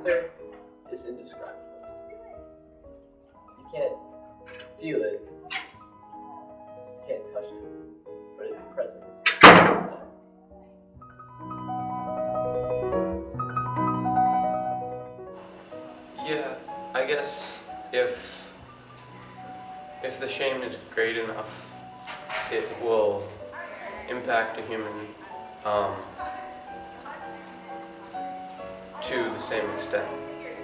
laughter is indescribable. You can't feel it, you can't touch it, but its presence is there. Yeah, I guess if the shame is great enough, it will impact a human to the same extent.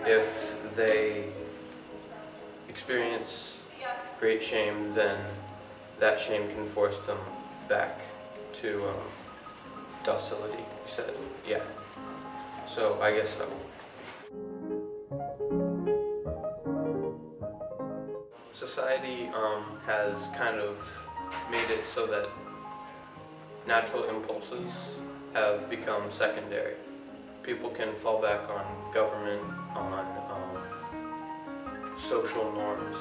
If they experience great shame, then that shame can force them back to docility, you said? Yeah. So I guess so. Society has kind of made it so that natural impulses have become secondary. People can fall back on government, on social norms,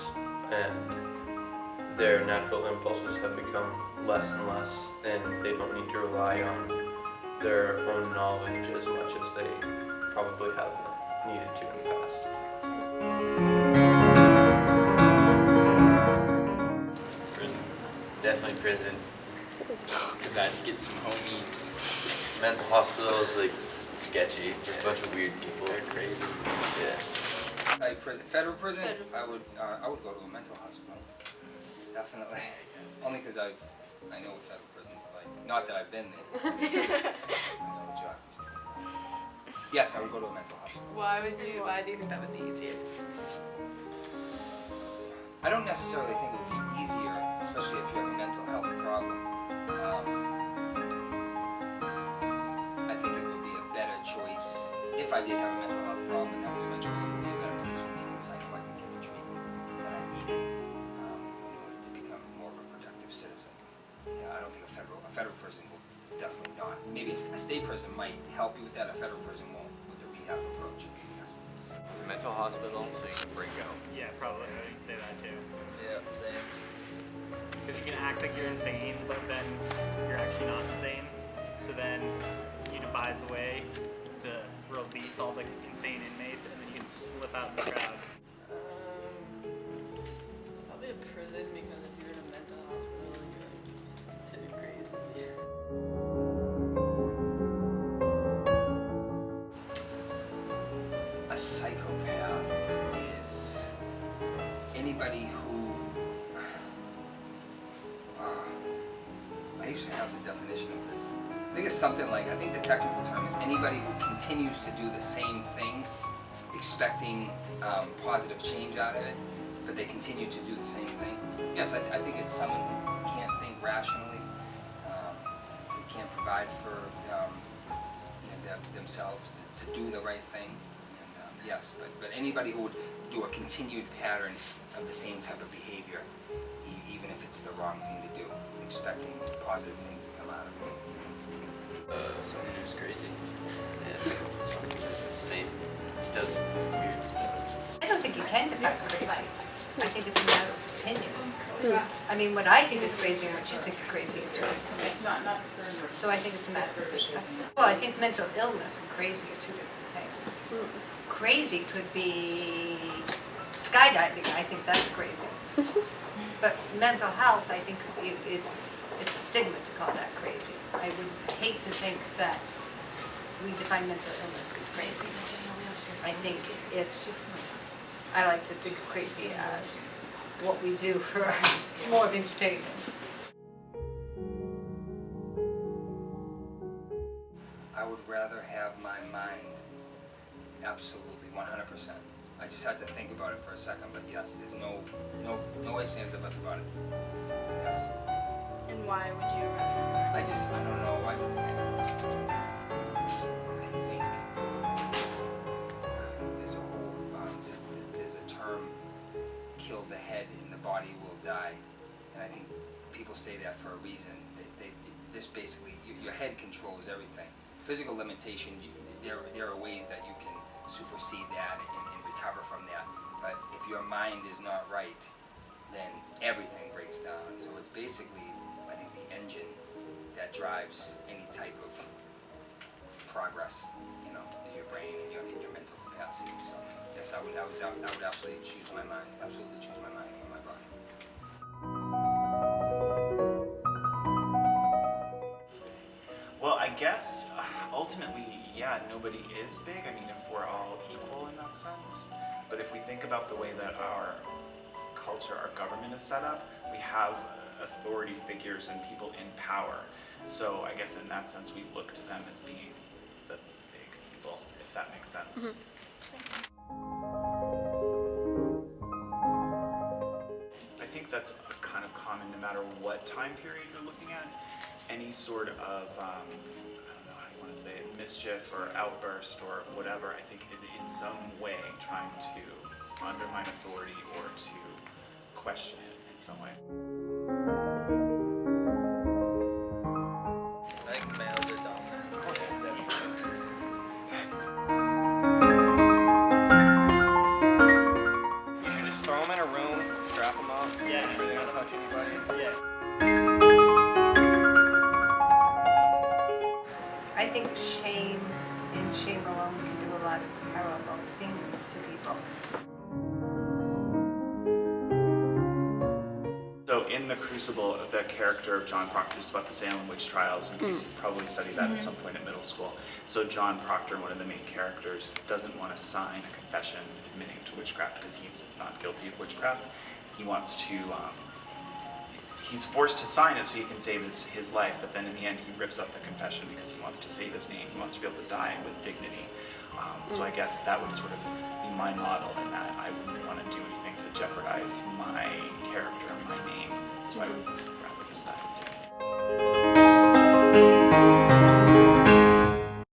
and their natural impulses have become less and less, and they don't need to rely on their own knowledge as much as they probably have needed to in the past. Prison. Definitely prison. Because I'd get some homies. Mental hospital is like sketchy. There's a bunch of weird people. They're crazy. Yeah. Like prison, federal prison. I would go to a mental hospital. Definitely. Only because I know what federal prisons are like. Not that I've been there. I know the jockeys too. Yes, I would go to a mental hospital. Why do you think that would be easier? I don't necessarily think it would be easier, especially if you have a mental health problem. I think it would be a better choice if I did have a mental health problem and that was my choice. It would be a better place for me because I know I can get the treatment that I needed in order to become more of a productive citizen. Yeah, I don't think a federal prison will definitely not. Maybe a state prison might help you with that. A federal prison won't with the rehab approach. Yes. Mental hospital, so you can break out. Yeah, probably. I would say that too. Yeah, same. Because you can act like you're insane, but then you're actually not insane. So then you devise a way to release all the insane inmates, and then you can slip out in the crowd. Probably a prison, because if you're in a mental hospital, you're like considered crazy. A psychopath is anybody who, I usually have the definition of this. I think it's something like, I think the technical term is anybody who continues to do the same thing, expecting positive change out of it, but they continue to do the same thing. Yes, I think it's someone who can't think rationally, who can't provide for themselves to do the right thing. Yes, but anybody who would do a continued pattern of the same type of behavior, even if it's the wrong thing to do, expecting positive things to come out of it. Someone who's crazy. Yes. Someone who's insane. Does weird stuff. I don't think you can define crazy. I think it's a matter of opinion. I mean, what I think is crazy and what you think is crazy are two different things. So I think it's a matter of perspective. Well, I think mental illness and crazy are two different things. Crazy could be skydiving. I think that's crazy. But mental health, I think, it's a stigma to call that crazy. I would hate to think that we define mental illness as crazy. I think I like to think of crazy as what we do for more of entertainment. I would rather have my mind absolutely 100%. I just had to think about it for a second, but yes, there's no ifs, ands, or buts about it. Yes. And why would you rather? I don't know. I think there's a term, kill the head and the body will die. And I think people say that for a reason. This basically, your head controls everything. Physical limitations, there are ways that you can supersede that and recover from that. But if your mind is not right, then everything breaks down. So it's basically, I think, the engine that drives any type of progress, you know, is your brain and your mental capacity. So yes, I would absolutely choose my mind. Absolutely choose my mind over my body. Well, I guess ultimately, yeah, nobody is big. I mean, if we're all equal in that sense. But if we think about the way that our culture, our government is set up, we have authority figures and people in power. So I guess in that sense, we look to them as being the big people, if that makes sense. I think that's kind of common no matter what time period you're looking at. Any sort of, I don't know how you want to say it, mischief or outburst or whatever, I think is in some way trying to undermine authority or to question it in some way. I think males are dumb. You should just throw them in a room, strap them up, yeah, make sure they don't touch anybody. Yeah. I think shame and shame alone can do a lot of terrible things to people. So in The Crucible, the character of John Proctor is about the Salem witch trials, in case you probably studied that at some point in middle school. So John Proctor, one of the main characters, doesn't want to sign a confession admitting to witchcraft because he's not guilty of witchcraft. He wants to, he's forced to sign it so he can save his life, but then in the end he rips up the confession because he wants to save his name. He wants to be able to die with dignity. So I guess that would sort of be my model in that I wouldn't want to do anything to jeopardize my character, my name. So I would rather just die with dignity.